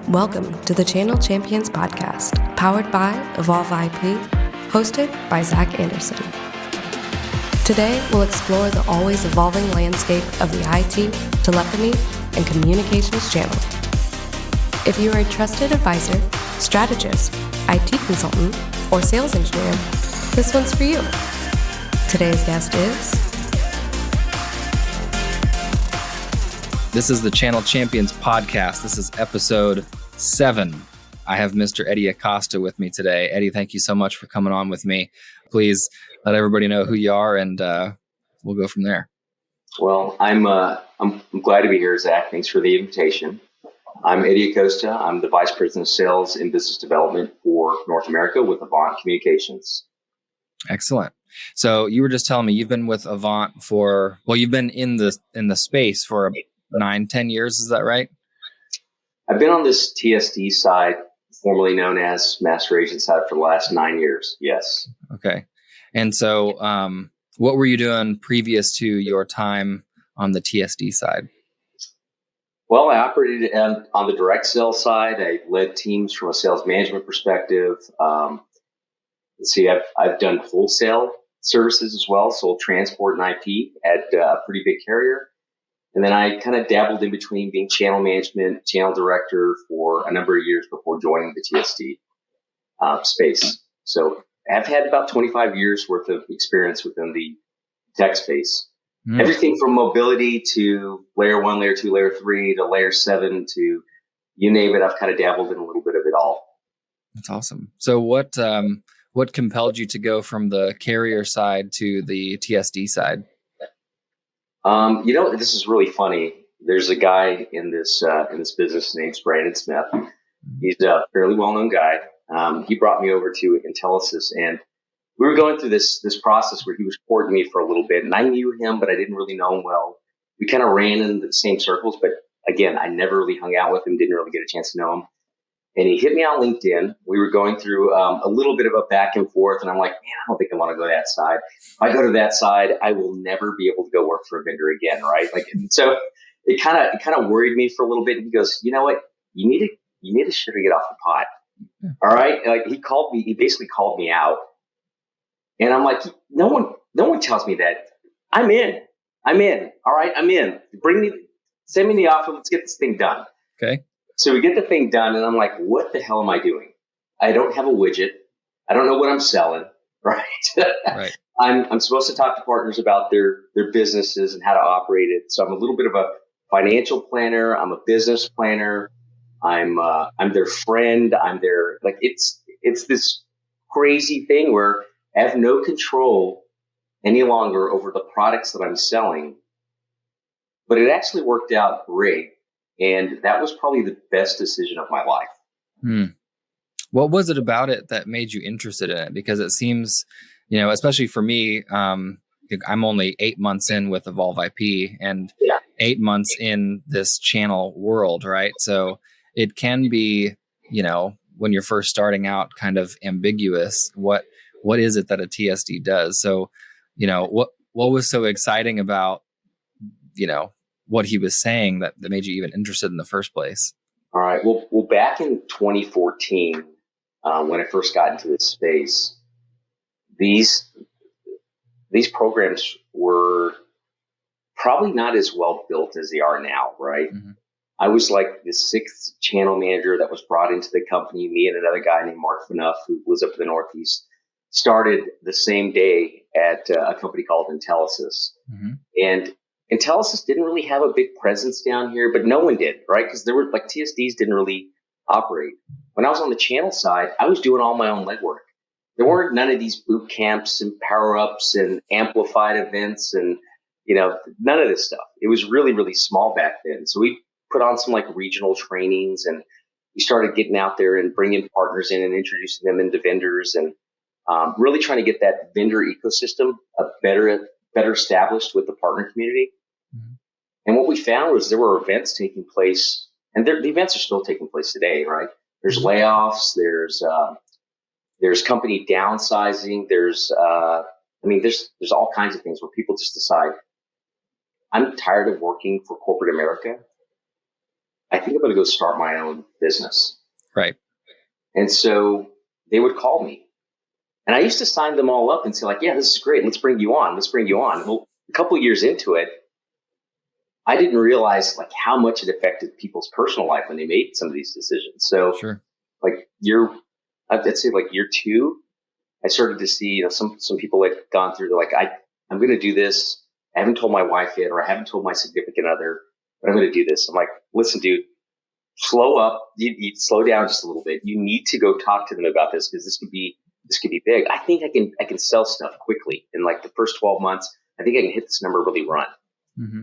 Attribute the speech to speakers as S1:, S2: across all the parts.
S1: Welcome to the Channel Champions podcast, powered by Evolve IP, hosted by Zach Anderson. Today, we'll explore the always evolving landscape of the IT, telephony, and communications channel. If you are a trusted advisor, strategist, IT consultant, or sales engineer, this one's for you. Today's guest is...
S2: This is the Channel Champions podcast. This is episode 7. I have Mr. Eddie Acosta with me today. Eddie, thank you so much for coming on with me. Please let everybody know who you are, and we'll go from there.
S3: Well, I'm glad to be here, Zach. Thanks for the invitation. I'm Eddie Acosta. I'm the Vice President of Sales and Business Development for North America with AVANT Communications.
S2: Excellent. So you were just telling me you've been with AVANT you've been in the space for 9-10 years. Is that right?
S3: I've been on this TSD side, formerly known as Master Agent side, for the last 9 years. Yes.
S2: Okay. And so what were you doing previous to your time on the TSD side?
S3: Well, I operated on the direct sales side. I led teams from a sales management perspective. I've done wholesale services as well, sold transport and IP at a pretty big carrier. And then I kind of dabbled in between being channel management, channel director for a number of years before joining the TSD space. So I've had about 25 years worth of experience within the tech space. Mm. Everything from mobility to layer 1, layer 2, layer 3 to layer 7 to you name it. I've kind of dabbled in a little bit of it all.
S2: That's awesome. So what compelled you to go from the carrier side to the TSD side?
S3: This is really funny. There's a guy in this business named Brandon Smith. He's a fairly well-known guy. He brought me over to Intelisys, and we were going through this process where he was courting me for a little bit, and I knew him, but I didn't really know him well. We kind of ran in the same circles, but again, I never really hung out with him, didn't really get a chance to know him. And he hit me on LinkedIn. We were going through a little bit of a back and forth, and I'm like, man, I don't think I want to go that side. If I go to that side, I will never be able to go work for a vendor again, right? So it kind of worried me for a little bit. And he goes, you know what? You need to sugar get off the pot. All right. He basically called me out, and I'm like, no one tells me that. I'm in. All right. I'm in. Send me the offer. Let's get this thing done.
S2: Okay.
S3: So we get the thing done, and I'm like, what the hell am I doing? I don't have a widget. I don't know what I'm selling, right?
S2: Right.
S3: I'm supposed to talk to partners about their businesses and how to operate it. So I'm a little bit of a financial planner. I'm a business planner. I'm their friend. I'm their, it's this crazy thing where I have no control any longer over the products that I'm selling. But it actually worked out great. And that was probably the best decision of my life.
S2: What was it about it that made you interested in it? Because it seems, especially for me, I'm only 8 months in with Evolve IP and 8 months in this channel world, right? So it can be, when you're first starting out, kind of ambiguous. What is it that a TSD does? So, what was so exciting about, what he was saying that made you even interested in the first place?
S3: All right. Well, back in 2014, when I first got into this space, these programs were probably not as well built as they are now, right? Mm-hmm. I was like the 6th channel manager that was brought into the company. Me and another guy named Mark Fanuff, who was up in the Northeast, started the same day at a company called Intelisys. Mm-hmm. And Intelisys didn't really have a big presence down here, but no one did, right? Because there were TSDs didn't really operate. When I was on the channel side, I was doing all my own legwork. There weren't none of these boot camps and power ups and amplified events and, none of this stuff. It was really, really small back then. So we put on some regional trainings, and we started getting out there and bringing partners in and introducing them into vendors and really trying to get that vendor ecosystem better established with the partner community. Mm-hmm. And what we found was there were events taking place, and the events are still taking place today, right? There's layoffs, there's company downsizing, there's all kinds of things where people just decide, I'm tired of working for corporate America. I think I'm going to go start my own business.
S2: Right.
S3: And so they would call me. And I used to sign them all up and say like, yeah, this is great. Let's bring you on. Let's bring you on. Well, a couple of years into it, I didn't realize like how much it affected people's personal life when they made some of these decisions. So
S2: Sure.
S3: like I'd say like year 2, I started to see, some people had gone through, they're like, I'm going to do this. I haven't told my wife yet, or I haven't told my significant other, but I'm going to do this. I'm like, listen, dude, slow up. You slow down just a little bit. You need to go talk to them about this because this could be big. I think I can sell stuff quickly in like the first 12 months. I think I can hit this number, really run.
S2: Mm-hmm.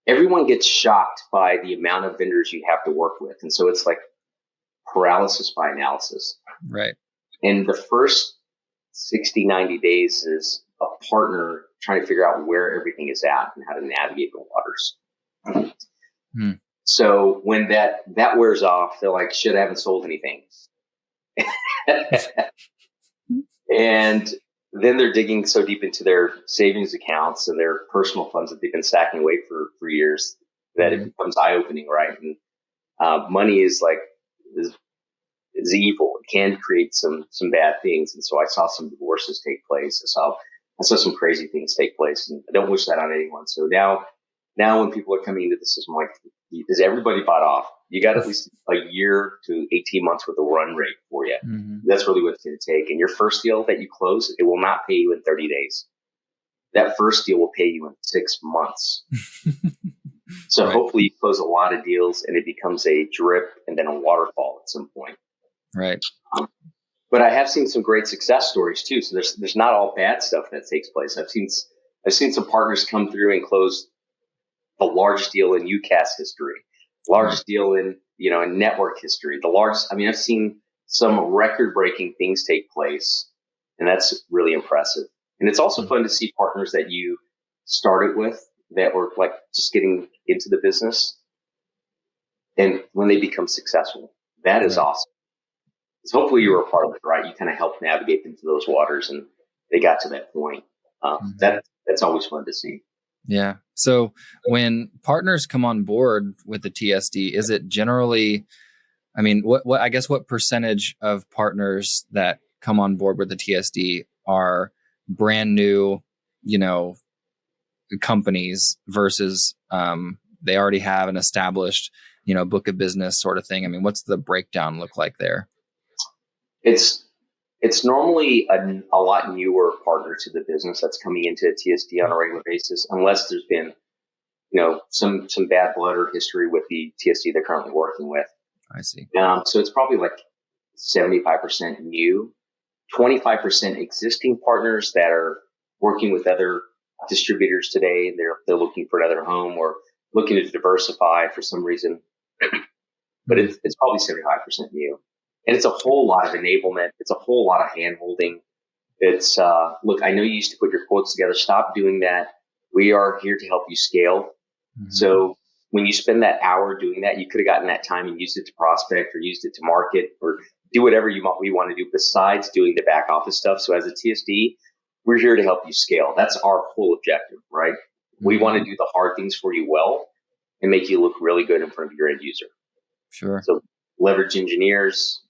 S3: Everyone gets shocked by the amount of vendors you have to work with. And so it's like paralysis by analysis.
S2: Right.
S3: And the first 60, 90 days is a partner trying to figure out where everything is at and how to navigate the waters.
S2: Hmm.
S3: So when that wears off, they're like, shit, I haven't sold anything. And then they're digging so deep into their savings accounts and their personal funds that they've been stacking away for years that it becomes eye-opening, right? And money is evil. It can create some bad things. And so I saw some divorces take place. I saw some crazy things take place, and I don't wish that on anyone. So now when people are coming into the system, like, is everybody bought off? You got at least a year to 18 months with a run rate for you.
S2: Mm-hmm.
S3: That's really what it's going to take. And your first deal that you close, it will not pay you in 30 days. That first deal will pay you in 6 months. So
S2: Right.
S3: Hopefully you close a lot of deals and it becomes a drip and then a waterfall at some point.
S2: Right.
S3: But I have seen some great success stories too. So there's not all bad stuff that takes place. I've seen some partners come through and close the largest deal in UCAS history, largest deal in network history. I've seen some record-breaking things take place, and that's really impressive. And it's also fun to see partners that you started with that were like just getting into the business, and when they become successful, that is awesome. So hopefully you were a part of it, right? You kind of helped navigate them through those waters, and they got to that point. That's always fun to see.
S2: Yeah. So when partners come on board with the TSD, is it generally, what percentage of partners that come on board with the TSD are brand new, companies versus they already have an established, book of business sort of thing? I mean, what's the breakdown look like there?
S3: It's normally a lot newer partner to the business that's coming into TSD on a regular basis, unless there's been, some bad blood or history with the TSD they're currently working with.
S2: I see.
S3: So it's probably like 75% new, 25% existing partners that are working with other distributors today. They're looking for another home or looking to diversify for some reason. But it's probably 75% new. And it's a whole lot of enablement. It's a whole lot of hand-holding. It's, look, I know you used to put your quotes together. Stop doing that. We are here to help you scale. Mm-hmm. So when you spend that hour doing that, you could have gotten that time and used it to prospect or used it to market or do whatever we want to do besides doing the back office stuff. So as a TSD, we're here to help you scale. That's our full objective, right? Mm-hmm. We want to do the hard things for you well and make you look really good in front of your end user.
S2: Sure.
S3: So leverage engineers.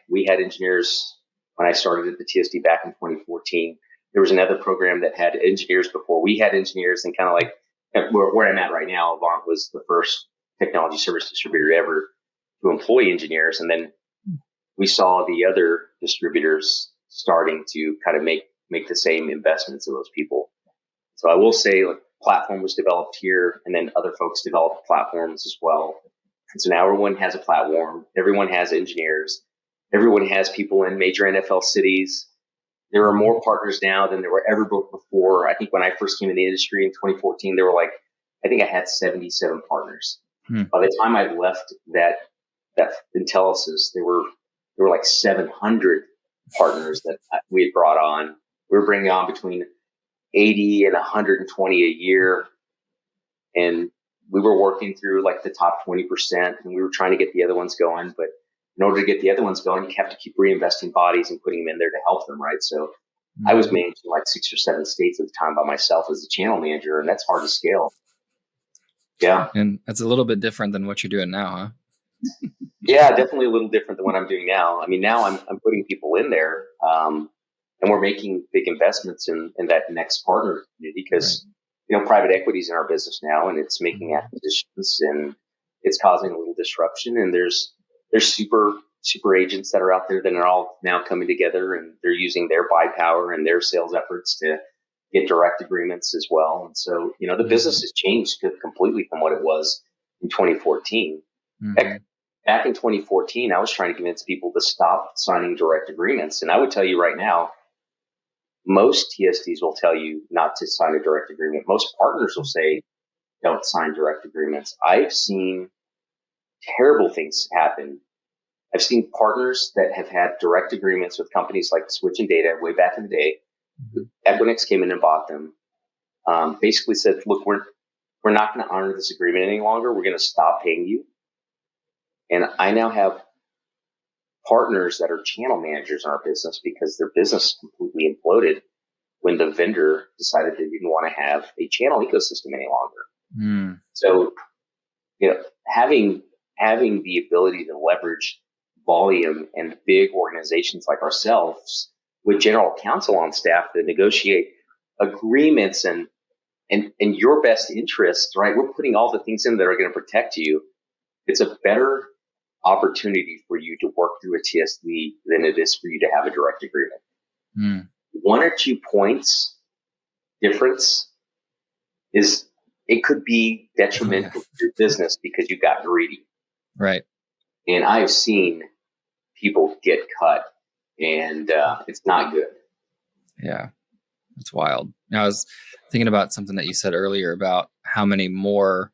S3: We had engineers when I started at the TSD back in 2014. There was another program that had engineers before we had engineers, and kind of like where I'm at right now, AVANT was the first technology service distributor ever to employ engineers. And then we saw the other distributors starting to kind of make the same investments in those people. So I will say, like, platform was developed here, and then other folks developed platforms as well. And so now everyone has a platform. Everyone has engineers. Everyone has people in major NFL cities. There are more partners now than there were ever before. I think when I first came in the industry in 2014, there were I think I had 77 partners. By the time I left that Intelisys, there were like 700 partners that we had brought on. We were bringing on between 80 and 120 a year. And we were working through like the top 20%, and we were trying to get the other ones going. But in order to get the other ones going, you have to keep reinvesting bodies and putting them in there to help them, right? So I was managing like 6 or 7 states at the time by myself as a channel manager, and that's hard to scale. Yeah.
S2: And that's a little bit different than what you're doing now, huh?
S3: Yeah, definitely a little different than what I'm doing now. I mean, now I'm putting people in there, and we're making big investments in that next partner community because, private equity's in our business now and it's making acquisitions and it's causing a little disruption. And there's super agents that are out there that are all now coming together and they're using their buy power and their sales efforts to get direct agreements as well. And so, the business has changed completely from what it was in 2014. Back in 2014, I was trying to convince people to stop signing direct agreements. And I would tell you right now, most TSDs will tell you not to sign a direct agreement. Most partners will say, don't sign direct agreements. I've seen terrible things happen. I've seen partners that have had direct agreements with companies like Switch and Data way back in the day. Equinix came in and bought them. Basically said, look, we're not going to honor this agreement any longer. We're going to stop paying you. And I now have partners that are channel managers in our business because their business completely imploded when the vendor decided they didn't want to have a channel ecosystem any longer. So, having the ability to leverage volume and big organizations like ourselves with general counsel on staff to negotiate agreements and your best interest, right? We're putting all the things in that are going to protect you. It's a better opportunity for you to work through a TSD than it is for you to have a direct agreement. 1 or 2 points difference it could be detrimental to your business because you got greedy.
S2: Right.
S3: And I've seen people get cut and it's not good.
S2: Yeah. That's wild. Now, I was thinking about something that you said earlier about how many more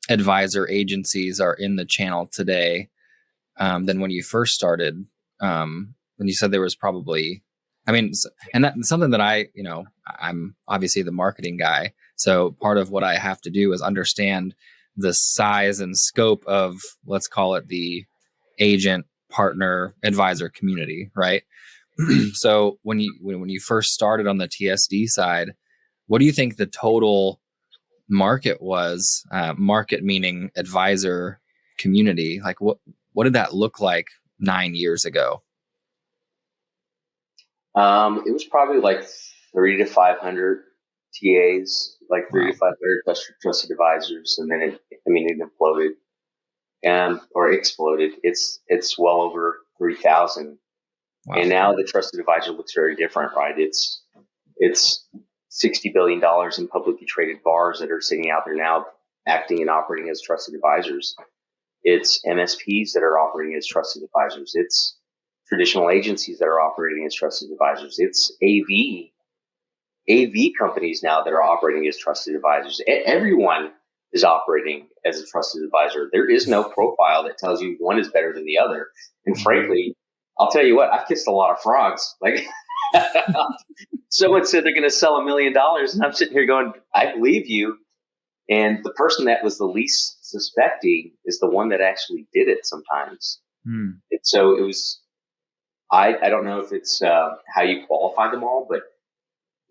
S2: advisor agencies are in the channel today than when you first started. When you said there was probably, and that's something that I'm obviously the marketing guy. So part of what I have to do is understand the size and scope of, let's call it the agent, partner, advisor community, right? So when you first started on the TSD side, what do you think the total market was? Market meaning advisor community. Like what did that look like 9 years ago?
S3: It was probably like 300 to 500 TAs, like 300 to 500 trusted advisors, and then it imploded or exploded. It's well over 3,000. Wow. And now the trusted advisor looks very different, right? It's $60 billion in publicly traded VARs that are sitting out there now acting and operating as trusted advisors. It's MSPs that are operating as trusted advisors. It's traditional agencies that are operating as trusted advisors. It's AV companies now that are operating as trusted advisors. Everyone is operating as a trusted advisor. There is no profile that tells you one is better than the other. And frankly, I'll tell you what, I've kissed a lot of frogs. Like someone said they're going to sell $1 million, and I'm sitting here going, I believe you. And the person that was the least suspecting is the one that actually did it sometimes. And so it was, I don't know if it's how you qualify them all, but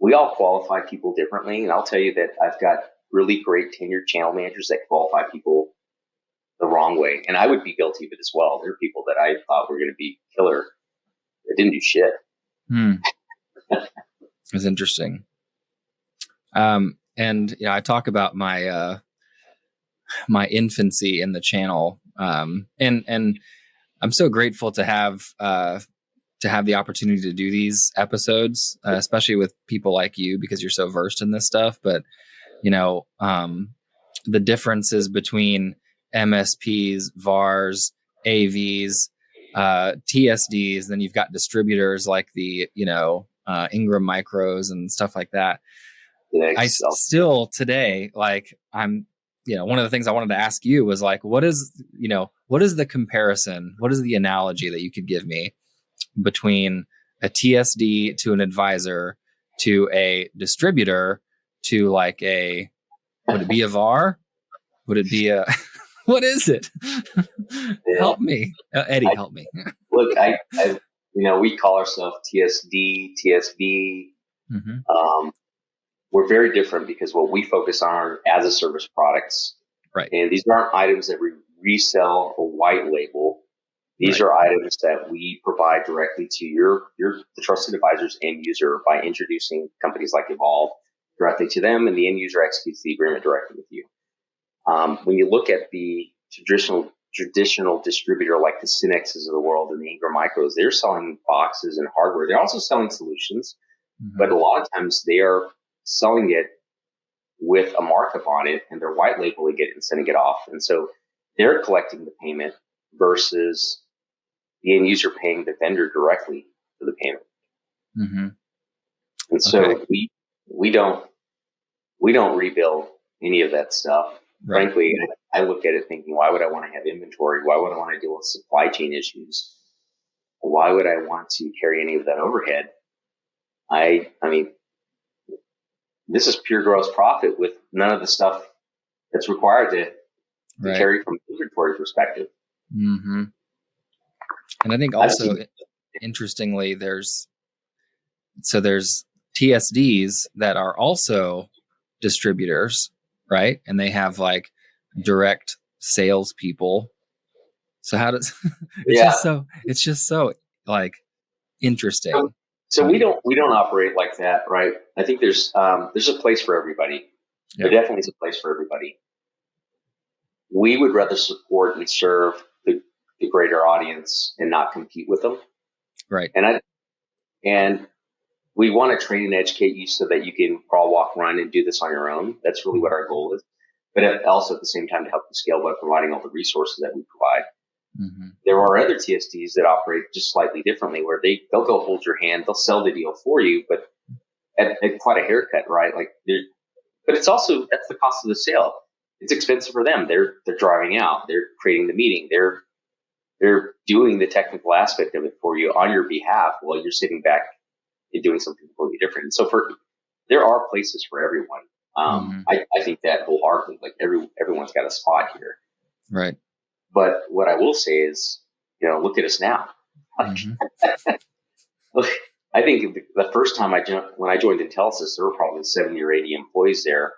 S3: we all qualify people differently. And I'll tell you that I've got really great tenured channel managers that qualify people the wrong way. And I would be guilty of it as well. There are people that I thought were going to be killer that didn't do shit.
S2: It's interesting. And I talk about my my infancy in the channel, and I'm so grateful to have the opportunity to do these episodes, especially with people like you because you're so versed in this stuff. But the differences between MSPs, VARs, AVs, TSDs, then you've got distributors like the Ingram Micros and stuff like that. I still today, like I'm, one of the things I wanted to ask you was like, what is the comparison? What is the analogy that you could give me between a TSD to an advisor to a distributor to like would it be a VAR? Would it be what is it? Help me. Eddie, help me.
S3: Look, we call ourselves TSD, TSB. we're very different because what we focus on are as a service products.
S2: Right.
S3: And these aren't items that we resell or white label. These are items that we provide directly to the trusted advisor's end user by introducing companies like Evolve directly to them, and the end user executes the agreement directly with you. When you look at the traditional distributor like the Synexes of the world and the Ingram Micros, they're selling boxes and hardware. They're also selling solutions, but a lot of times they are selling it with a markup on it, and they're white labeling it and sending it off. And so they're collecting the payment versus the end user paying the vendor directly for the payment.
S2: Mm-hmm.
S3: And so we don't rebuild any of that stuff. Right. Frankly, I look at it thinking, why would I want to have inventory? Why would I want to deal with supply chain issues? Why would I want to carry any of that overhead? I mean, this is pure gross profit with none of the stuff that's required to carry from an inventory perspective.
S2: Mm-hmm. And I think also, interestingly, there's TSDs that are also distributors, right? And they have like direct salespeople. So how does it's just so like interesting.
S3: So we don't operate like that, right? I think there's a place for everybody. Yep. There definitely is a place for everybody. We would rather support and serve the greater audience and not compete with them.
S2: Right.
S3: And we want to train and educate you so that you can crawl, walk, run, and do this on your own. That's really what our goal is. But also at the same time to help you scale by providing all the resources that we provide. Mm-hmm. There are other TSDs that operate just slightly differently, where they'll go hold your hand, they'll sell the deal for you, but at quite a haircut, right? But it's also, that's the cost of the sale. It's expensive for them. They're driving out, they're creating the meeting, they're doing the technical aspect of it for you on your behalf while you're sitting back and doing something completely different. And so there are places for everyone. I think that wholeheartedly, like everyone's got a spot here.
S2: Right.
S3: But what I will say is, look at us now. Look, I think the first time when I joined Intelisys, there were probably 70 or 80 employees there.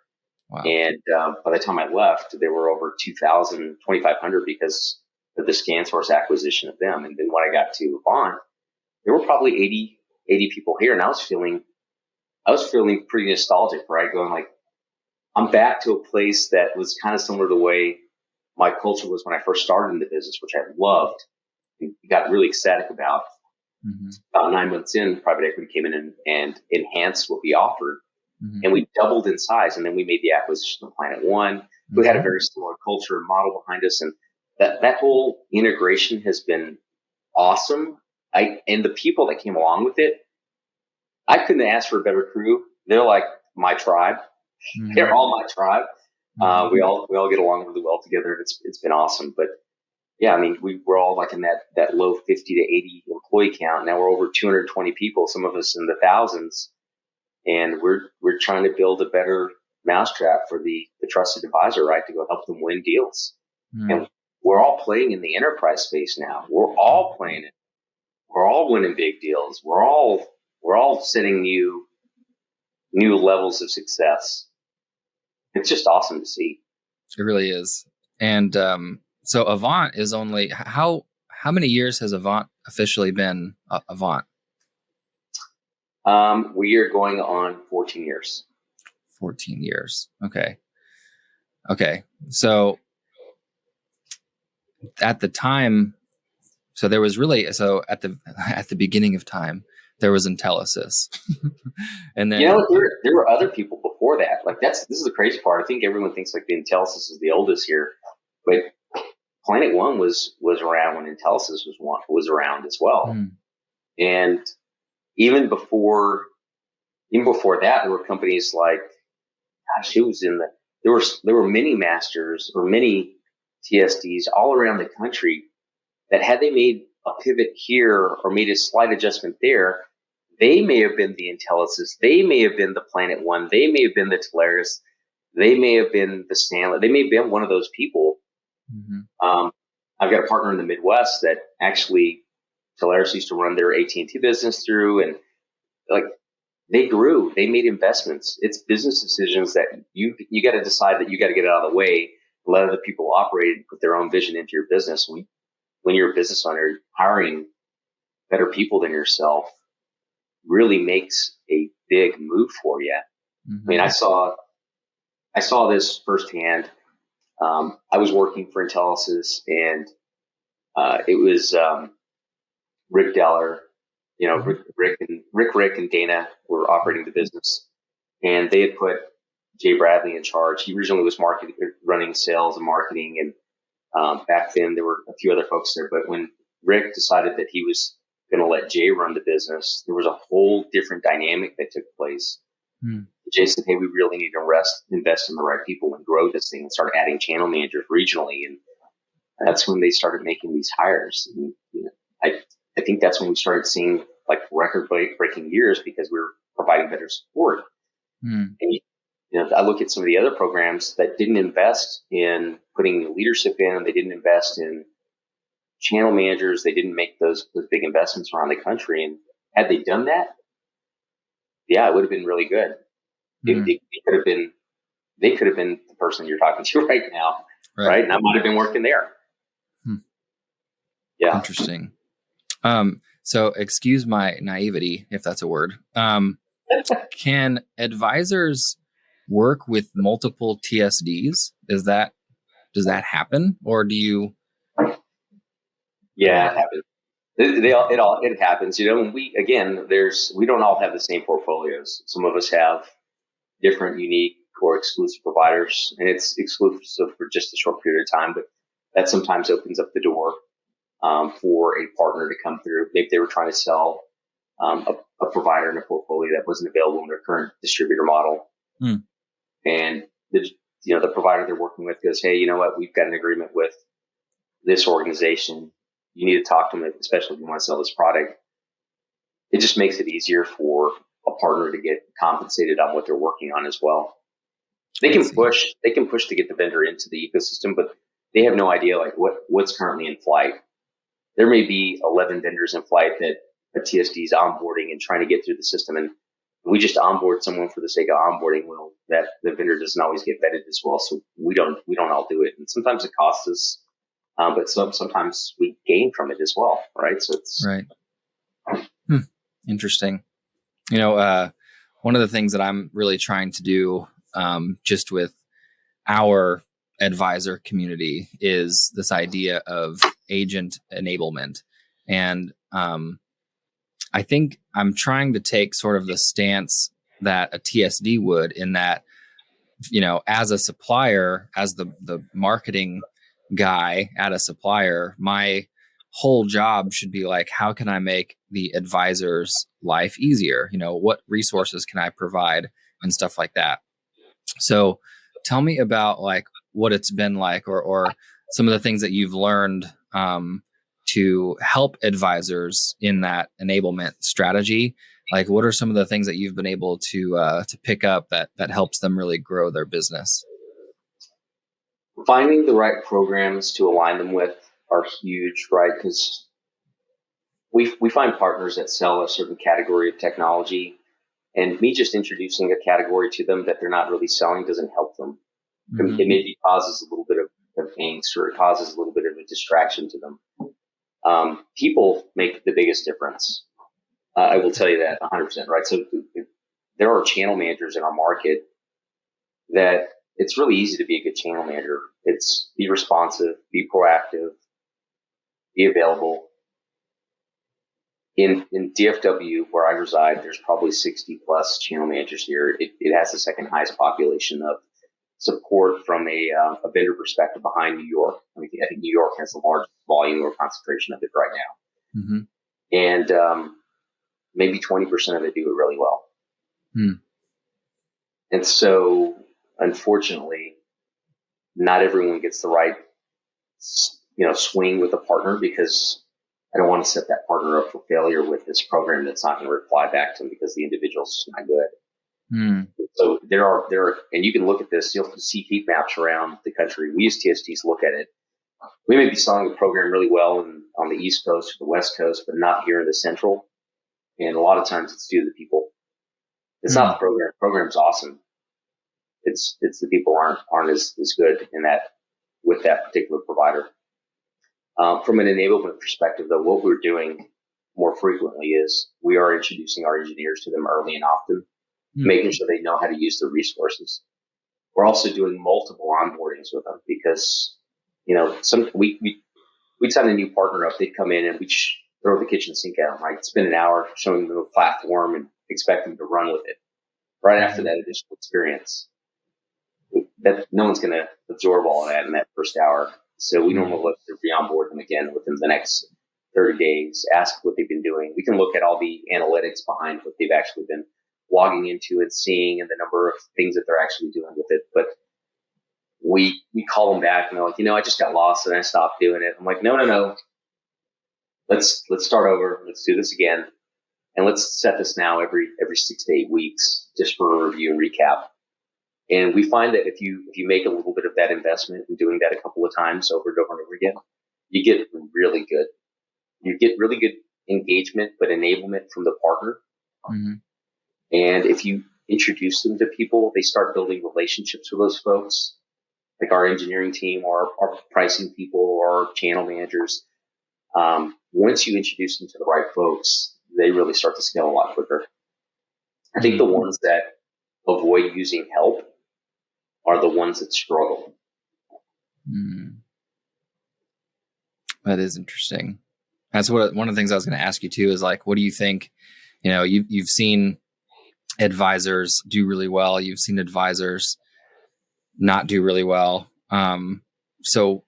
S3: Wow. And by the time I left, there were over 2,000, 2,500 because of the ScanSource acquisition of them. And then when I got to AVANT, there were probably 80 people here. And I was feeling pretty nostalgic, right? Going like, I'm back to a place that was kind of similar to the way my culture was when I first started in the business, which I loved and got really ecstatic about. Mm-hmm. About 9 months in, private equity came in and enhanced what we offered. Mm-hmm. And we doubled in size. And then we made the acquisition of Planet One. Mm-hmm. We had a very similar culture and model behind us. And that whole integration has been awesome. And the people that came along with it, I couldn't ask for a better crew. They're like my tribe. Mm-hmm. They're all my tribe. Mm-hmm. We all get along really well together. And it's been awesome. But yeah, I mean, we're all like in that low 50 to 80 employee count. Now we're over 220 people, some of us in the thousands. And we're trying to build a better mousetrap for the trusted advisor, right? To go help them win deals. Mm. And we're all playing in the enterprise space now. We're all playing it. We're all winning big deals. We're all setting new levels of success. It's just awesome to see.
S2: It really is. And so AVANT is only how many years has AVANT officially been AVANT?
S3: We are going on 14 years.
S2: 14 years. Okay. So at the time, at the beginning of time, there was Intelisys. And then
S3: there were other people before that. Like this is the crazy part. I think everyone thinks like the Intelisys is the oldest here, but Planet One was around when Intelisys was around as well. Mm. And even before that, there were companies like, there were many masters or many TSDs all around the country that had they made a pivot here or made a slight adjustment there, they may have been the Intelisys, they may have been the Planet One, they may have been the Telarus, they may have been the Stanley, they may have been one of those people. Mm-hmm. I've got a partner in the Midwest that actually Telarus used to run their AT&T business through, and like they grew, they made investments. It's business decisions that you got to decide that you got to get out of the way, let other people operate and put their own vision into your business. When you're a business owner, hiring better people than yourself really makes a big move for you. I mean, I saw this firsthand. I was working for Intelisys, and it was Rick Deller, Rick and Dana were operating the business, and they had put Jay Bradley in charge. He originally was running sales and marketing, and back then there were a few other folks there. But when Rick decided that he was going to let Jay run the business, there was a whole different dynamic that took place. Jay said, "Hey, we really need to invest in the right people and grow this thing and start adding channel managers regionally." And that's when they started making these hires. And, I think that's when we started seeing like record breaking years because we were providing better support. And, I look at some of the other programs that didn't invest in putting leadership in, they didn't invest in channel managers, they didn't make those big investments around the country. And had they done that, yeah, it would have been really good. They could have been the person you're talking to right now, right? And I might have been working there. Yeah.
S2: Interesting. So excuse my naivety, if that's a word. Can advisors work with multiple TSDs? Does that happen, or do you?
S3: Yeah, it happens. It happens. We don't all have the same portfolios. Some of us have different, unique, or exclusive providers, and it's exclusive for just a short period of time, but that sometimes opens up the door for a partner to come through. Maybe they were trying to sell a provider in a portfolio that wasn't available in their current distributor model. And the provider they're working with goes, "Hey, you know what? We've got an agreement with this organization. You need to talk to them, especially if you want to sell this product." It just makes it easier for a partner to get compensated on what they're working on as well. They can push to get the vendor into the ecosystem, but they have no idea like what's currently in flight. There may be 11 vendors in flight that a TSD is onboarding and trying to get through the system, and we just onboard someone for the sake of onboarding. Well, that the vendor doesn't always get vetted as well, so we don't all do it, and sometimes it costs us, but sometimes we gain from it as well, right? So it's
S2: right. Interesting. One of the things that I'm really trying to do, just with our advisor community, is this idea of agent enablement. And I think I'm trying to take sort of the stance that a TSD would, in that, as a supplier, as the marketing guy at a supplier, my whole job should be like, how can I make the advisor's life easier? What resources can I provide and stuff like that. So tell me about like what it's been like, or some of the things that you've learned to help advisors in that enablement strategy. Like, what are some of the things that you've been able to pick up that helps them really grow their business?
S3: Finding the right programs to align them with are huge, right? Because we find partners that sell a certain category of technology, and me just introducing a category to them that they're not really selling doesn't help them. It maybe causes a little bit of angst, or it causes a little bit of a distraction to them. People make the biggest difference. I will tell you that 100%, right? So there are channel managers in our market that it's really easy to be a good channel manager. It's be responsive, be proactive, be available. In DFW, where I reside, there's probably 60 plus channel managers here. It has the second highest population of support from a vendor perspective behind New York. I think New York has the largest volume or concentration of it right now. And maybe 20% of it do it really well. And so, unfortunately, not everyone gets the right, swing with a partner, because I don't want to set that partner up for failure with this program that's not going to reply back to them because the individual's not good. So there are, and you can look at this, you'll see heat maps around the country. We use TSDs to look at it. We may be selling the program really well on the East Coast or the West Coast, but not here in the Central. And a lot of times it's due to the people. It's not the program. Program's awesome. It's the people aren't as good in that with that particular provider. From an enablement perspective, though, what we're doing more frequently is we are introducing our engineers to them early and often, making sure they know how to use the resources. We're also doing multiple onboardings with them because, we'd sign a new partner up, they'd come in and we'd throw the kitchen sink at them, right? Spend an hour showing them a platform and expect them to run with it. Right after that additional experience, that no one's going to absorb all of that in that first hour. So we normally look to re-onboard them again within the next 30 days, ask what they've been doing. We can look at all the analytics behind what they've actually been logging into and seeing and the number of things that they're actually doing with it. But we call them back and they're like, I just got lost and I stopped doing it. I'm like, no. Let's start over. Let's do this again. And let's set this now every 6 to 8 weeks just for a review and recap. And we find that if you make a little bit of that investment and doing that a couple of times over and over and over again, you get really good. You get really good engagement, but enablement from the partner. Mm-hmm. And if you introduce them to people, they start building relationships with those folks, like our engineering team or our pricing people or our channel managers. Once you introduce them to the right folks, they really start to scale a lot quicker. I think the ones that avoid using help are the ones that struggle.
S2: That is interesting. That's one of the things I was going to ask you too, is like, what do you think? You've seen advisors do really well. You've seen advisors not do really well. So,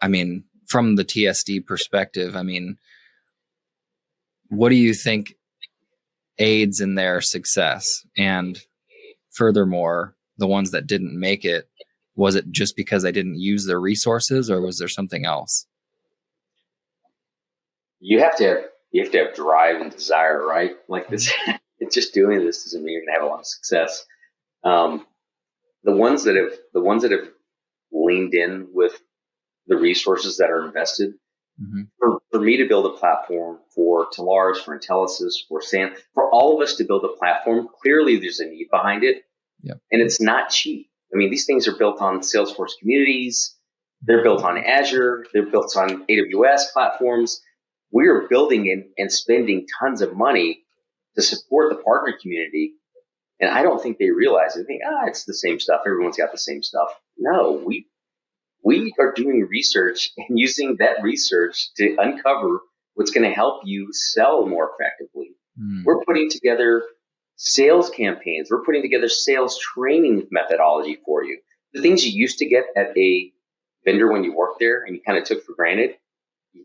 S2: I mean, from the TSD perspective, what do you think aids in their success? And furthermore, the ones that didn't make it, was it just because they didn't use their resources, or was there something else?
S3: You have to have drive and desire, right? Like this, it's just doing this doesn't mean you're gonna have a lot of success. The ones that have leaned in with the resources that are invested, for me to build a platform, for Talaris, for Intelisys, for Sam, for all of us to build a platform, clearly there's a need behind it. Yep. And it's not cheap. These things are built on Salesforce communities. They're built on Azure. They're built on AWS platforms. We are building and spending tons of money to support the partner community. And I don't think they realize it. They think, it's the same stuff. Everyone's got the same stuff. No, we are doing research and using that research to uncover what's going to help you sell more effectively. We're putting together sales campaigns. We're putting together sales training methodology for you. The things you used to get at a vendor when you worked there and you kind of took for granted,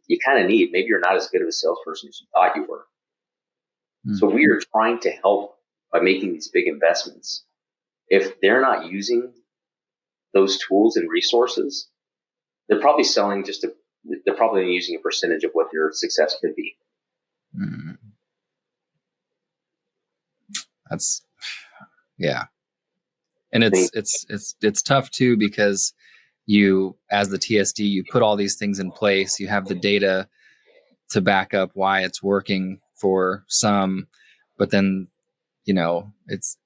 S3: you kind of need. Maybe you're not as good of a salesperson as you thought you were. So we are trying to help by making these big investments. If they're not using those tools and resources, they're probably they're probably only using a percentage of what their success could be.
S2: That's, yeah. And it's tough too, because you, as the TSD, you put all these things in place, you have the data to back up why it's working for some, but then, it's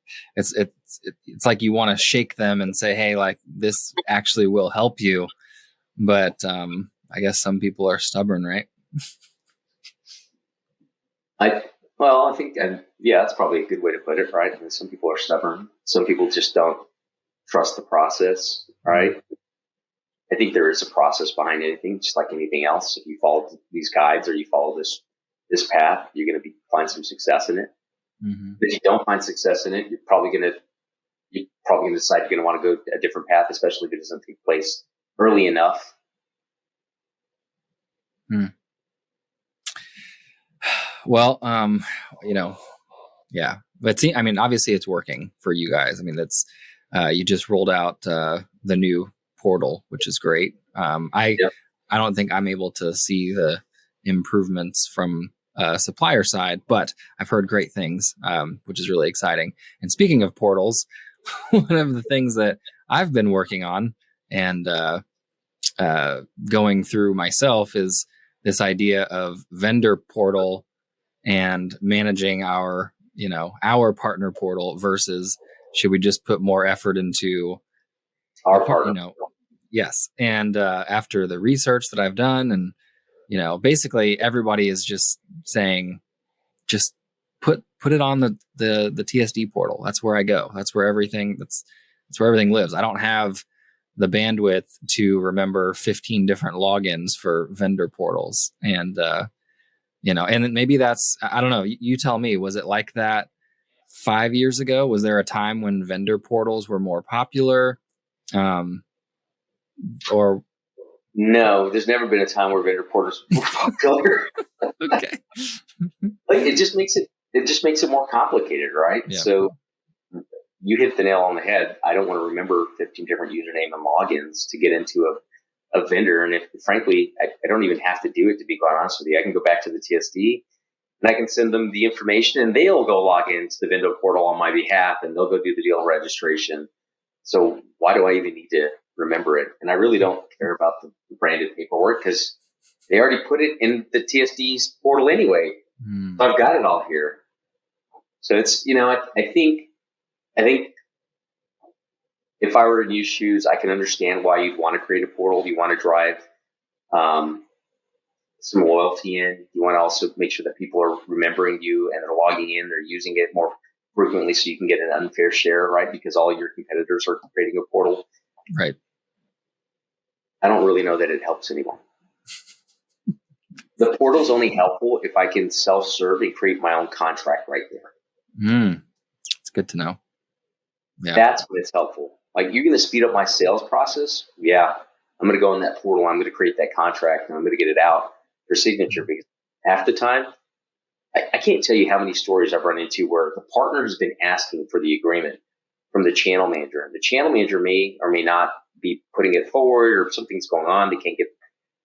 S2: like you want to shake them and say, hey, like this actually will help you. But I guess some people are stubborn, right?
S3: I think, that's probably a good way to put it, right? Some people are stubborn. Some people just don't trust the process, right? I think there is a process behind anything, just like anything else. If you follow these guides or you follow this path, you're going to find some success in it. If you don't find success in it, you're probably going to decide you're going to want to go a different path, especially if it doesn't take place early enough.
S2: Well, yeah, but see, obviously it's working for you guys. That's, you just rolled out, the new portal, which is great. I don't think I'm able to see the improvements from supplier side, but I've heard great things, which is really exciting. And speaking of portals, one of the things that I've been working on and going through myself is this idea of vendor portal and managing our our partner portal versus should we just put more effort into
S3: our partner?
S2: Yes. And after the research that I've done, and basically everybody is just saying, just put it on the TSD portal. That's where I go. That's where everything lives. I don't have the bandwidth to remember 15 different logins for vendor portals. And and maybe that's, I don't know, you tell me, was it like that 5 years ago? Was there a time when vendor portals were more popular? Or
S3: no, there's never been a time where vendor portals were popular.
S2: Okay.
S3: It just makes it more complicated, right?
S2: Yeah.
S3: So you hit the nail on the head. I don't want to remember 15 different username and logins to get into a vendor. And if frankly, I don't even have to do it, to be quite honest with you. I can go back to the TSD and I can send them the information and they'll go log into the vendor portal on my behalf and they'll go do the deal registration. So why do I even need to remember it? And I really don't care about the branded paperwork because they already put it in the TSD's portal anyway. So I've got it all here. So it's, I think if I were in your shoes, I can understand why you'd want to create a portal. You want to drive some loyalty in. You want to also make sure that people are remembering you and they're logging in, they're using it more frequently so you can get an unfair share, right? Because all your competitors are creating a portal.
S2: Right.
S3: I don't really know that it helps anyone. The portal's only helpful if I can self-serve and create my own contract right there.
S2: It's good to know. Yeah.
S3: That's when it's helpful. Like, you're going to speed up my sales process. Yeah. I'm going to go in that portal. I'm going to create that contract and I'm going to get it out for signature, because half the time, I can't tell you how many stories I've run into where the partner has been asking for the agreement from the channel manager. And the channel manager may or may not be putting it forward, or if something's going on, they can't get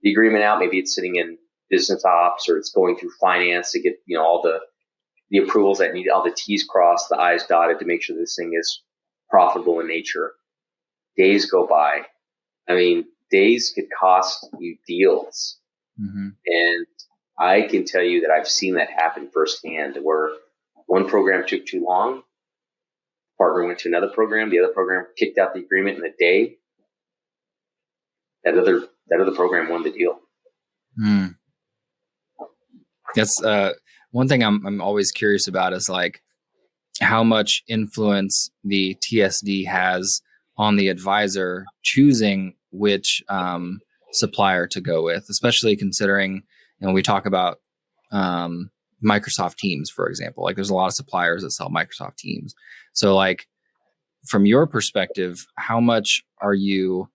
S3: the agreement out. Maybe it's sitting in business ops, or it's going through finance to get, all the approvals that need, all the T's crossed, the I's dotted to make sure this thing is profitable in nature. Days go by. I mean, days could cost you deals. And I can tell you that I've seen that happen firsthand, where one program took too long, partner went to another program, the other program kicked out the agreement in a day. That other program won the deal.
S2: That's one thing I'm always curious about is like how much influence the TSD has on the advisor choosing which supplier to go with, especially considering, we talk about Microsoft Teams, for example. Like, there's a lot of suppliers that sell Microsoft Teams. So like, from your perspective, how much are you,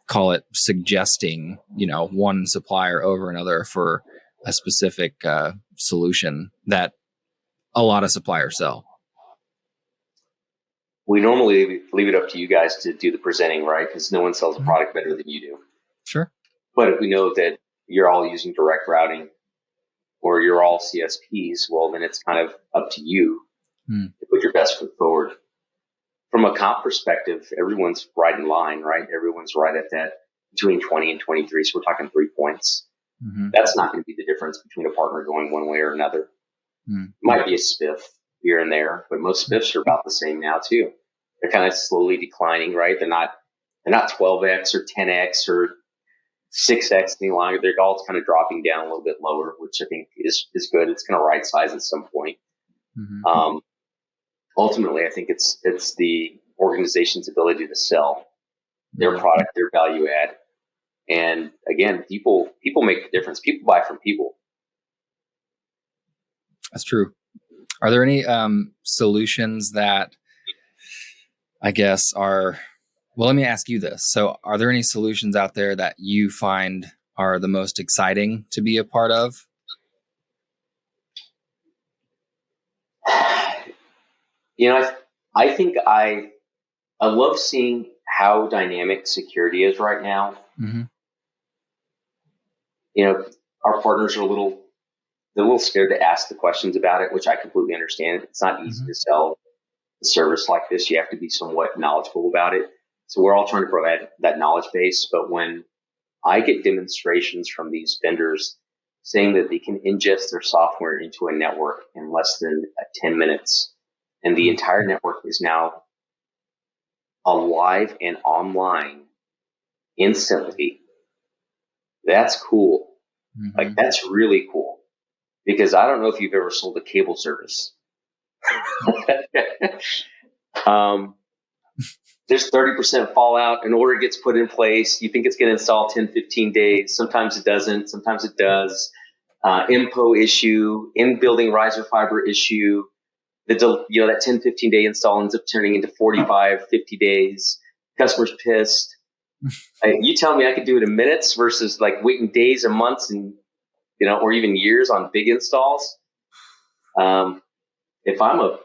S2: call it, suggesting, one supplier over another for a specific solution that a lot of suppliers sell?
S3: We normally leave it up to you guys to do the presenting, right? Because no one sells a product better than you do.
S2: Sure.
S3: But if we know that you're all using direct routing or you're all CSPs, well, then it's kind of up to you to put your best foot forward. From a comp perspective, everyone's right in line, right? Everyone's right at that between 20 and 23. So we're talking 3 points. That's not going to be the difference between a partner going one way or another. It might be a spiff here and there, but most spiffs are about the same now too. They're kind of slowly declining, right? They're not 12x or 10x or 6x any longer. They're all kind of dropping down a little bit lower, which I think is good. It's going to right size at some point. Ultimately, I think it's the organization's ability to sell their product, their value add. And again, people make the difference. People buy from people.
S2: That's true. Are there any solutions that I guess are, well, let me ask you this. So are there any solutions out there that you find are the most exciting to be a part of?
S3: I think I love seeing how dynamic security is right now. Our partners are a little scared to ask the questions about it, which I completely understand. It's not easy to sell a service like this. You have to be somewhat knowledgeable about it. So we're all trying to provide that knowledge base. But when I get demonstrations from these vendors saying that they can ingest their software into a network in less than 10 minutes. And the entire network is now alive and online instantly. That's cool.
S2: Mm-hmm.
S3: Like, that's really cool. Because I don't know if you've ever sold a cable service. There's 30% fallout. An order gets put in place. You think it's going to install 10, 15 days. Sometimes it doesn't. Sometimes it does. IMPO issue, in-building riser fiber issue. That 10, 15 day install ends up turning into 45, 50 days. Customer's pissed. You tell me I could do it in minutes versus like waiting days and months and, or even years on big installs. If I'm a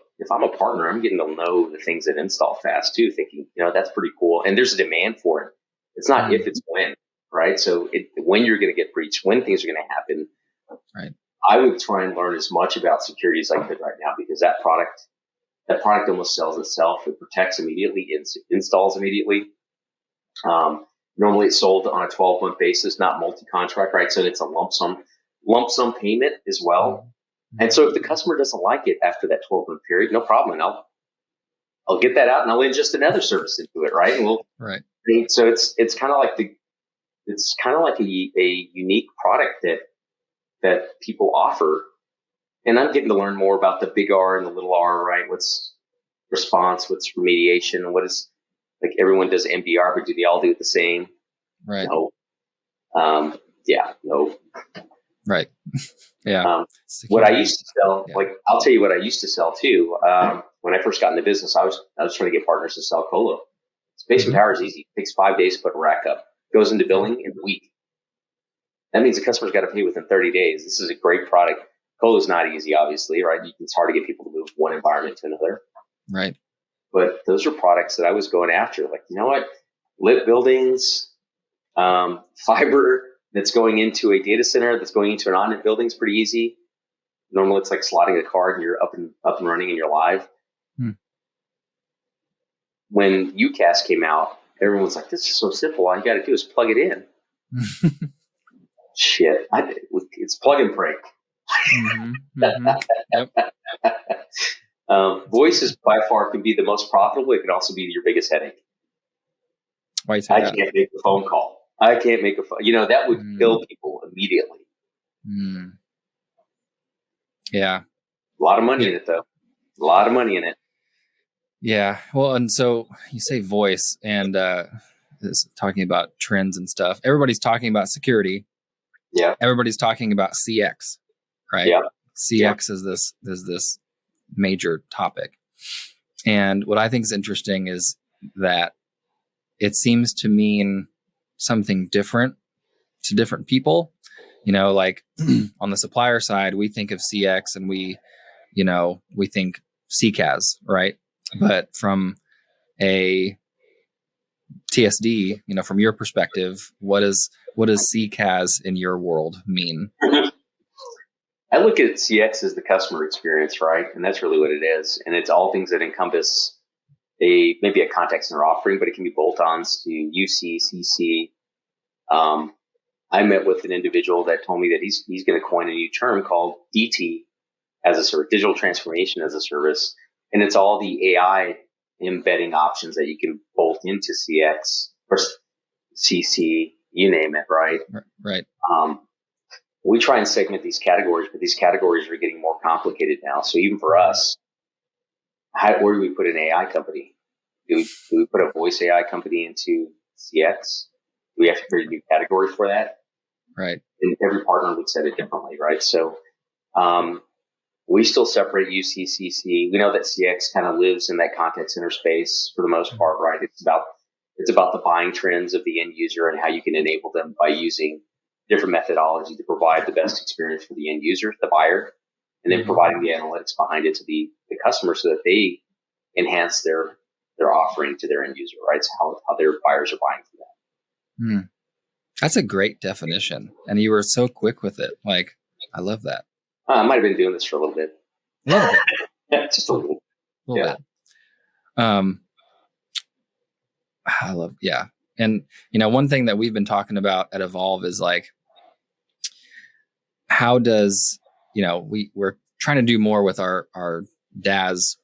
S3: partner, I'm getting to know the things that install fast too, thinking, that's pretty cool. And there's a demand for it. It's not if, it's when, right? So when you're going to get breached, when things are going to happen.
S2: Right.
S3: I would try and learn as much about security as I could right now, because that product almost sells itself. It protects immediately, installs immediately. Normally it's sold on a 12-month basis, not multi-contract, right? So it's a lump sum payment as well. And so if the customer doesn't like it after that 12-month period, no problem. And I'll get that out and I'll ingest another service into it, right? And
S2: right.
S3: So it's kind of like a unique product that people offer. And I'm getting to learn more about the big R and the little R, right? What's response, what's remediation, what is, like, everyone does MDR, but do they all do it the same?
S2: Right.
S3: No. No.
S2: Right. Yeah.
S3: What I used to sell, I'll tell you what I used to sell too. When I first got into business, I was trying to get partners to sell colo. Space and power is easy. It takes 5 days to put a rack up. Goes into billing in a week. That means the customer's got to pay within 30 days. This is a great product. Colo is not easy, obviously, right? It's hard to get people to move one environment to another.
S2: Right.
S3: But those are products that I was going after. Like, you know what? Lit buildings, fiber that's going into a data center, that's going into an on-net building is pretty easy. Normally it's like slotting a card and you're up and running and you're live. When UCAS came out, everyone was like, this is so simple. All you got to do is plug it in. Shit. It's plug and pray.
S2: Yep.
S3: Voices by far can be the most profitable. It can also be your biggest headache.
S2: Why you say that?
S3: I can't make a phone call. I can't make a phone. That would kill people immediately.
S2: Yeah.
S3: A lot of money in it, though. A lot of money in it.
S2: Yeah. Well, and so you say voice and talking about trends and stuff. Everybody's talking about security.
S3: Yeah.
S2: Everybody's talking about CX, right?
S3: Yeah.
S2: CX is this major topic. And what I think is interesting is that it seems to mean something different to different people. Like on the supplier side, we think of CX and we think CCAS, right? But from a TSD, from your perspective, what does CCAS in your world mean?
S3: I look at CX as the customer experience, right? And that's really what it is. And it's all things that encompass maybe a contact center offering, but it can be bolt-ons to UC, CC. I met with an individual that told me that he's going to coin a new term called DT as a service, digital transformation as a service. And it's all the AI embedding options that you can bolt into CX or CC, you name it, right?
S2: Right.
S3: We try and segment these categories, but these categories are getting more complicated now. So even for us, where do we put an AI company? Do we put a voice AI company into CX? Do we have to create a new category for that?
S2: Right.
S3: And every partner would set it differently, right? So we still separate UC, CC. We know that CX kind of lives in that contact center space for the most part, right? It's about the buying trends of the end user and how you can enable them by using different methodology to provide the best experience for the end user, the buyer, and then providing the analytics behind it to the customer so that they enhance their offering to their end user, right? So how their buyers are buying for them.
S2: That's a great definition. And you were so quick with it. Like, I love that.
S3: I might have been doing this for a little bit. Just a little
S2: bit. I love, yeah. And, one thing that we've been talking about at Evolve is like, how does, we're trying to do more with our DAS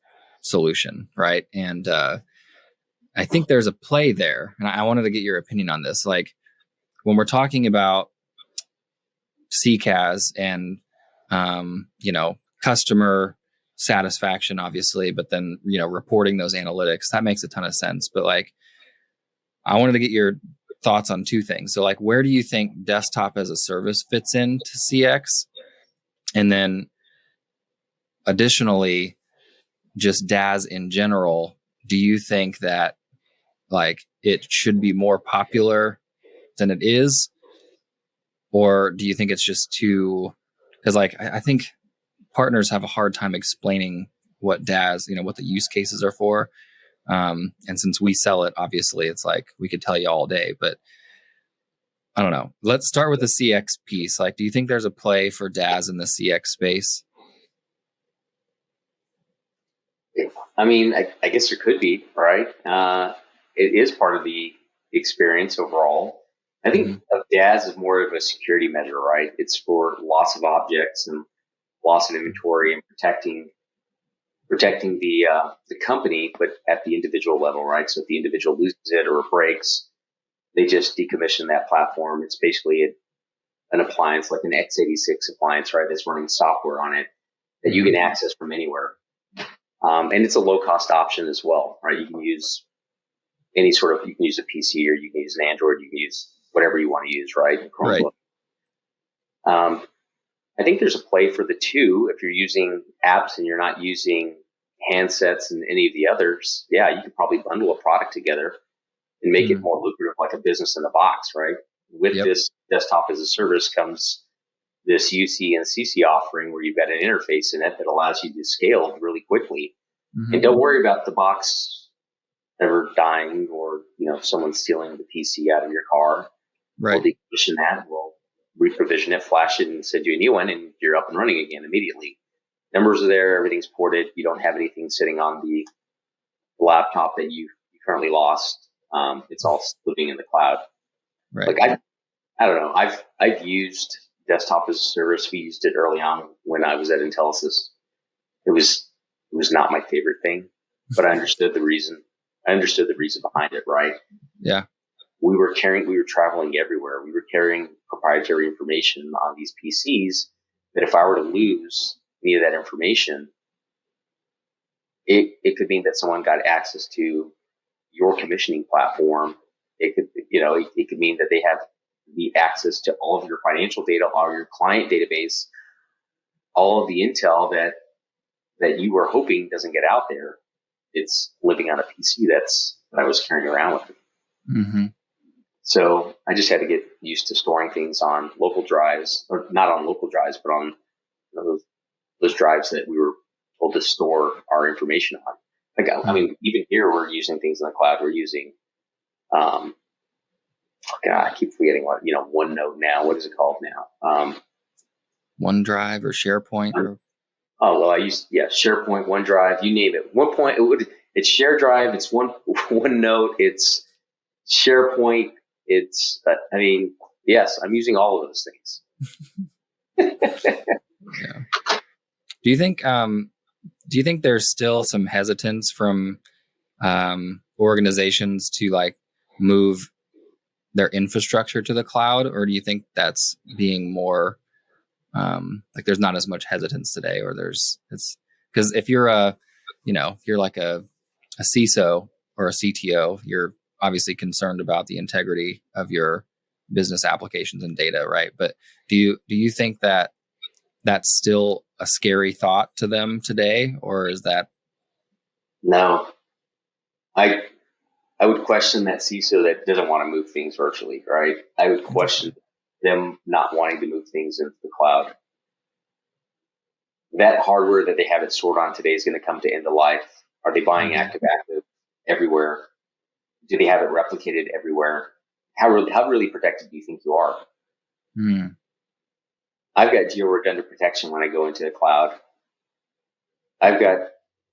S2: solution, right? And I think there's a play there, and I wanted to get your opinion on this. Like when we're talking about CCAS and customer satisfaction, obviously, but then reporting those analytics, that makes a ton of sense. But like, I wanted to get your thoughts on two things. So like, where do you think desktop as a service fits into CX? And then additionally, just DAS in general, do you think that like it should be more popular than it is? Or do you think it's just too, because like, I think partners have a hard time explaining what DAS, what the use cases are for. And since we sell it, obviously it's like, we could tell you all day, but I don't know. Let's start with the CX piece. Like, do you think there's a play for DAS in the CX space?
S3: I mean, I guess there could be, right? It is part of the experience overall. I think DAS is more of a security measure, right? It's for loss of objects and loss of inventory and protecting the company, but at the individual level, right? So if the individual loses it or it breaks, they just decommission that platform. It's basically an appliance like an x86 appliance, right? That's running software on it that you can access from anywhere. And it's a low cost option as well, right? You can use you can use a PC or you can use an Android, you can use whatever you want to use, right? Chromebook. Right. I think there's a play for the two. If you're using apps and you're not using handsets and any of the others, yeah, you could probably bundle a product together and make it more lucrative, like a business in a box, right? With this desktop as a service comes this UC and CC offering where you've got an interface in it that allows you to scale really quickly. And don't worry about the box ever dying or, someone stealing the PC out of your car.
S2: Right.
S3: We'll decommission that. We'll reprovision it, flash it, and send you a new one, and you're up and running again immediately. Numbers are there. Everything's ported. You don't have anything sitting on the laptop that you currently lost. It's all living in the cloud.
S2: Right.
S3: Like I don't know. I've used desktop as a service. We used it early on when I was at Intelisys. It was not my favorite thing, but I understood the reason. I understood the reason behind it, right?
S2: Yeah.
S3: We were traveling everywhere. We were carrying proprietary information on these PCs that if I were to lose any of that information, it could mean that someone got access to your commissioning platform. It could mean that they have the access to all of your financial data, all your client database, all of the intel that you were hoping doesn't get out there. It's living on a PC that I was carrying around with me. So I just had to get used to storing things on local drives, or not on local drives, but on those drives that we were told to store our information on. Like, I mean, even here we're using things in the cloud. We're using, I keep forgetting what, OneNote now. What is it called now?
S2: OneDrive or SharePoint.
S3: I use SharePoint, OneDrive, you name it. It's ShareDrive, it's OneNote, it's SharePoint. It's, yes, I'm using all of those things.
S2: Yeah. Do you think there's still some hesitance from organizations to like move their infrastructure to the cloud, or do you think that's being more like there's not as much hesitance today, or it's because if you're if you're like a CISO or a CTO, you're obviously concerned about the integrity of your business applications and data, right? But do you think that that's still a scary thought to them today, or is that? No,
S3: I would question that CISO that doesn't want to move things virtually, right? I would question them not wanting to move things into the cloud. That hardware that they have it stored on today is going to come to end of life. Are they buying active everywhere? Do they have it replicated everywhere? How really protected do you think you are? I've got geo-redundant protection when I go into the cloud. I'm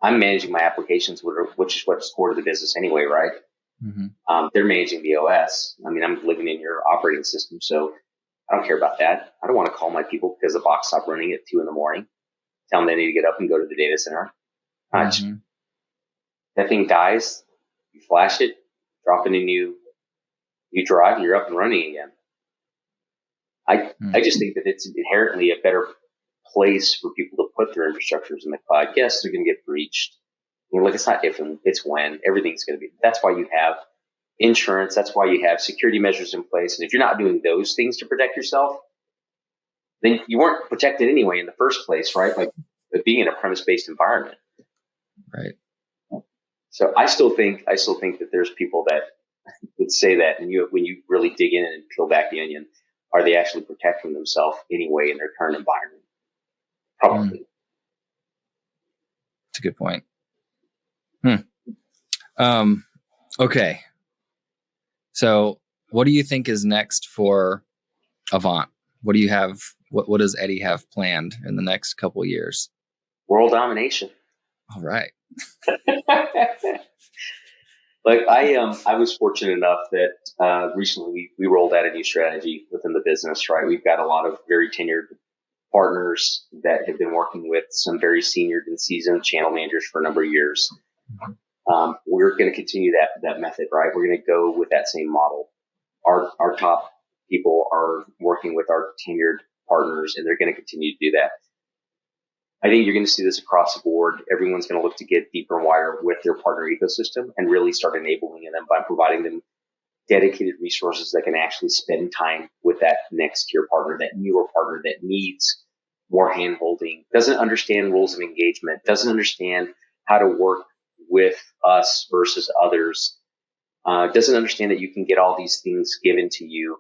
S3: managing my applications, which is what's core to the business anyway, right? They're managing the OS. I mean, I'm living in your operating system, so I don't care about that. I don't want to call my people because the box stopped running at 2 a.m. Tell them they need to get up and go to the data center. That thing dies. You flash it, drop in a new drive, and you're up and running again. I just think that it's inherently a better place for people to put their infrastructures in the cloud. Yes, they're going to get breached. It's not if, it's when. Everything's going to be. That's why you have insurance. That's why you have security measures in place. And if you're not doing those things to protect yourself, then you weren't protected anyway in the first place, right? Like being in a premise-based environment.
S2: Right.
S3: So I still think that there's people that would say that, and when you really dig in and peel back the onion, are they actually protecting themselves anyway in their current environment? Probably.
S2: That's a good point. Okay. So what do you think is next for AVANT? What do you have? What does Eddie have planned in the next couple of years?
S3: World domination.
S2: All right.
S3: Like I was fortunate enough that recently we rolled out a new strategy within the business. Right, we've got a lot of very tenured partners that have been working with some very senior and seasoned channel managers for a number of years. We're going to continue that method. Right, we're going to go with that same model. Our top people are working with our tenured partners, and they're going to continue to do that. I think you're going to see this across the board. Everyone's going to look to get deeper and wider with their partner ecosystem and really start enabling them by providing them dedicated resources that can actually spend time with that next tier partner, that newer partner that needs more hand-holding, doesn't understand rules of engagement, doesn't understand how to work with us versus others, doesn't understand that you can get all these things given to you,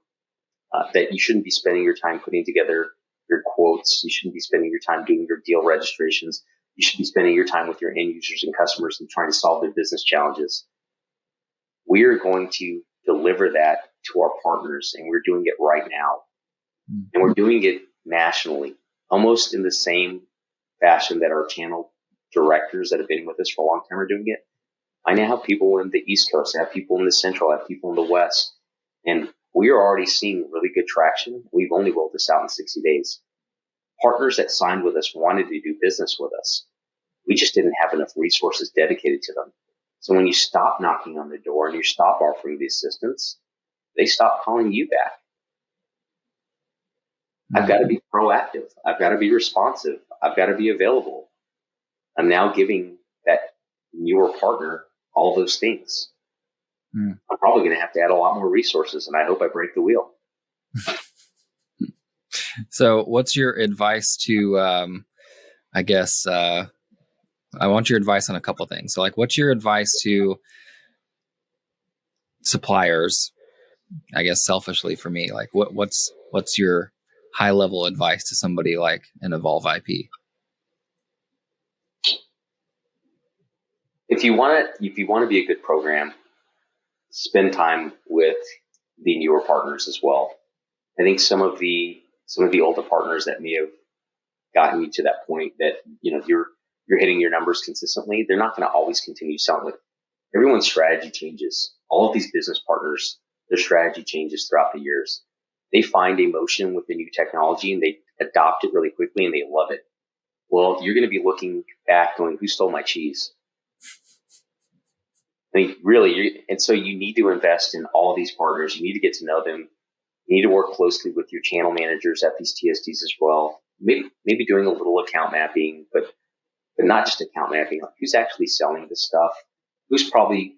S3: that you shouldn't be spending your time putting together your quotes. You shouldn't be spending your time doing your deal registrations. You should be spending your time with your end users and customers and trying to solve their business challenges. We are going to deliver that to our partners, and we're doing it right now. And we're doing it nationally, almost in the same fashion that our channel directors that have been with us for a long time are doing it. I now have people in the East Coast, I have people in the Central, I have people in the West, and we are already seeing really good traction. We've only rolled this out in 60 days. Partners that signed with us wanted to do business with us. We just didn't have enough resources dedicated to them. So when you stop knocking on the door and you stop offering the assistance, they stop calling you back. I've got to be proactive. I've got to be responsive. I've got to be available. I'm now giving that newer partner all those things. I'm probably going to have to add a lot more resources, and I hope I break the wheel.
S2: So what's your advice to, I want your advice on a couple of things. So like, what's your advice to suppliers? I guess selfishly for me, like what's your high level advice to somebody like an Evolve IP?
S3: If you want to be a good program, spend time with the newer partners as well. I think some of the older partners that may have gotten you to that point that, you're hitting your numbers consistently, they're not going to always continue selling with. Everyone's strategy changes. All of these business partners, their strategy changes throughout the years. They find emotion with the new technology and they adopt it really quickly and they love it. Well, you're going to be looking back going, who stole my cheese? I mean, really, and so you need to invest in all of these partners. You need to get to know them. You need to work closely with your channel managers at these TSDs as well. Maybe doing a little account mapping, but not just account mapping. Like who's actually selling this stuff? Who's probably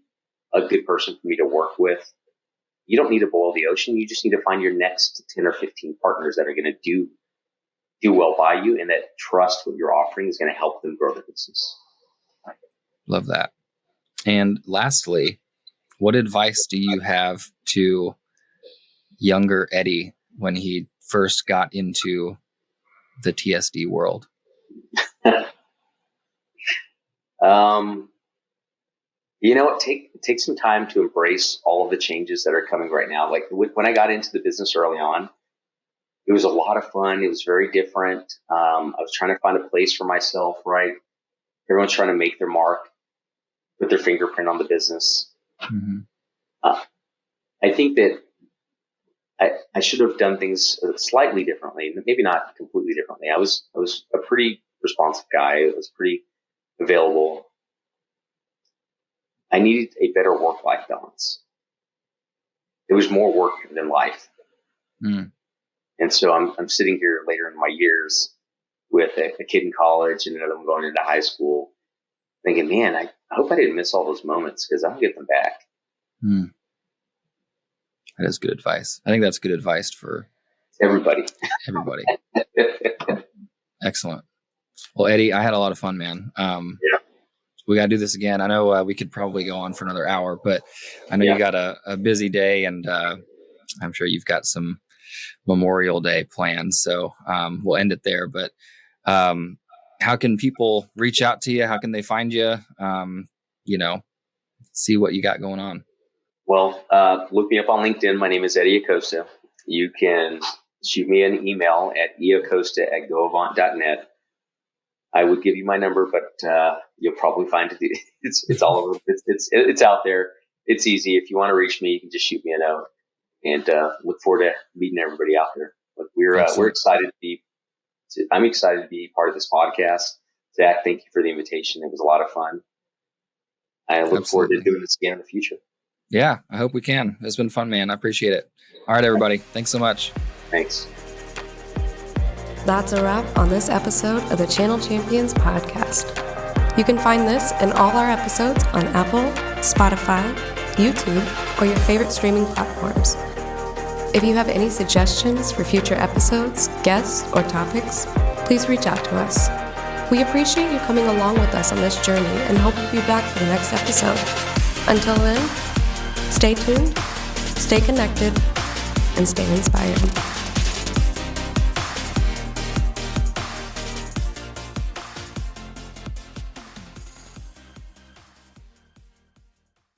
S3: a good person for me to work with? You don't need to boil the ocean. You just need to find your next 10 or 15 partners that are going to do well by you, and that trust what you're offering is going to help them grow their business.
S2: Love that. And lastly, what advice do you have to younger Eddie when he first got into the TSD world?
S3: Take some time to embrace all of the changes that are coming right now. Like when I got into the business early on, it was a lot of fun. It was very different. I was trying to find a place for myself, right? Everyone's trying to make their mark, put their fingerprint on the business. I think that I should have done things slightly differently, maybe not completely differently. I was a pretty responsive guy. I was pretty available. I needed a better work-life balance. It was more work than life.
S2: Mm.
S3: And so I'm sitting here later in my years with a kid in college and another one going into high school thinking, man, I hope I didn't miss all those moments because I'll get them back.
S2: Mm. That is good advice. I think that's good advice for
S3: everybody.
S2: Excellent. Well, Eddie, I had a lot of fun, man. We got to do this again. I know we could probably go on for another hour, but I know you got a busy day, and I'm sure you've got some Memorial Day plans. So we'll end it there. But how can people reach out to you? How can they find you? See what you got going on.
S3: Well, look me up on LinkedIn. My name is Eddie Acosta. You can shoot me an email at eacosta@goavant.net. I would give you my number, but you'll probably find it. It's all over. It's out there. It's easy. If you want to reach me, you can just shoot me a note. And look forward to meeting everybody out there. But we're excited to be. I'm excited to be part of this podcast. Zach, thank you for the invitation. It was a lot of fun. I look forward to doing this again in the future.
S2: Yeah, I hope we can. It's been fun, man. I appreciate it. All right, everybody. Thanks so much.
S3: Thanks.
S1: That's a wrap on this episode of the Channel Champions podcast. You can find this and all our episodes on Apple, Spotify, YouTube, or your favorite streaming platforms. If you have any suggestions for future episodes, guests, or topics, please reach out to us. We appreciate you coming along with us on this journey and hope you'll be back for the next episode. Until then, stay tuned, stay connected, and stay inspired.